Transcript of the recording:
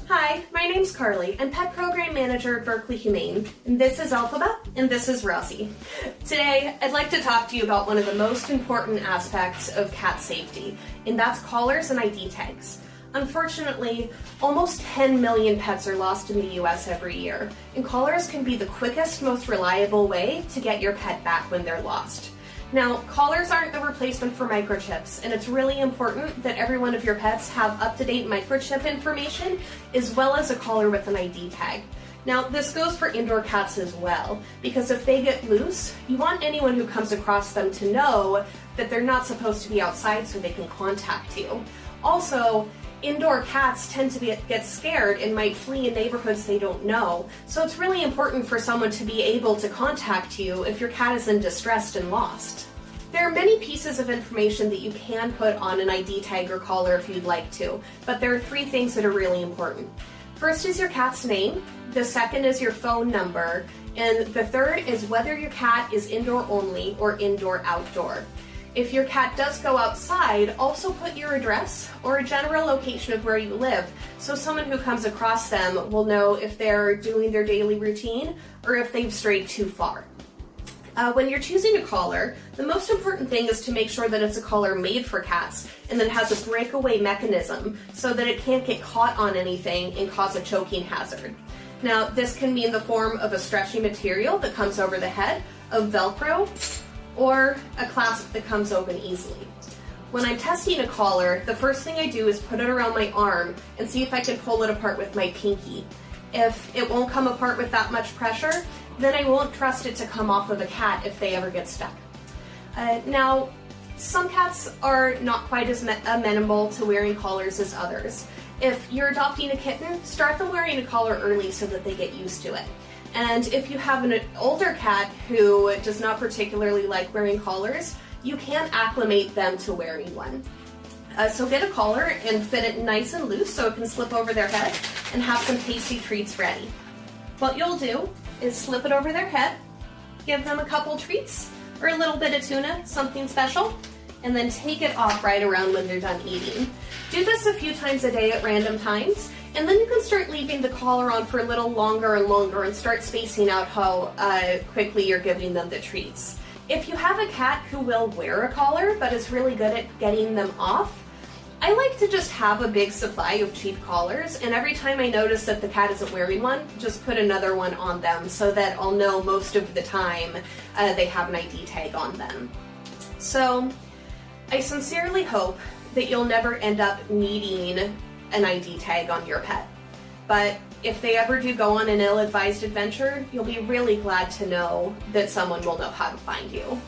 Hi, my name's Carly. I'm Pet Program Manager at Berkeley Humane, and this is Alphaba, and this is Rosie. Today, I'd like to talk to you about one of the most important aspects of cat safety, and that's collars and ID tags. Unfortunately, almost 10 million pets are lost in the US every year, and collars can be the quickest, most reliable way to get your pet back when they're lost. Now, collars aren't the replacement for microchips, and it's really important that every one of your pets have up-to-date microchip information, as well as a collar with an ID tag. Now, this goes for indoor cats as well, because if they get loose, you want anyone who comes across them to know that they're not supposed to be outside so they can contact you. Also, indoor cats tend to get scared and might flee in neighborhoods they don't know, so it's really important for someone to be able to contact you if your cat is in distress and lost. There are many pieces of information that you can put on an ID tag or collar if you'd like to, but there are three things that are really important. First is your cat's name, the second is your phone number, and the third is whether your cat is indoor only or indoor-outdoor. If your cat does go outside, also put your address or a general location of where you live, so someone who comes across them will know if they're doing their daily routine or if they've strayed too far. When you're choosing a collar, the most important thing is to make sure that it's a collar made for cats and that it has a breakaway mechanism so that it can't get caught on anything and cause a choking hazard. Now, this can be in the form of a stretchy material that comes over the head, of Velcro, or a clasp that comes open easily. When I'm testing a collar, the first thing I do is put it around my arm and see if I can pull it apart with my pinky. If it won't come apart with that much pressure, then I won't trust it to come off of a cat if they ever get stuck. Now, some cats are not quite as amenable to wearing collars as others. If you're adopting a kitten, start them wearing a collar early so that they get used to it. And if you have an older cat who does not particularly like wearing collars, you can acclimate them to wearing one. So get a collar and fit it nice and loose so it can slip over their head, and have some tasty treats ready. What you'll do is slip it over their head, give them a couple treats, or a little bit of tuna, something special, and then take it off right around when they're done eating. Do this a few times a day at random times, and then you can start leaving the collar on for a little longer and longer and start spacing out how quickly you're giving them the treats. If you have a cat who will wear a collar but is really good at getting them off, I like to just have a big supply of cheap collars, and every time I notice that the cat isn't wearing one, just put another one on them so that I'll know most of the time they have an ID tag on them. So, I sincerely hope that you'll never end up needing an ID tag on your pet. But if they ever do go on an ill-advised adventure, you'll be really glad to know that someone will know how to find you.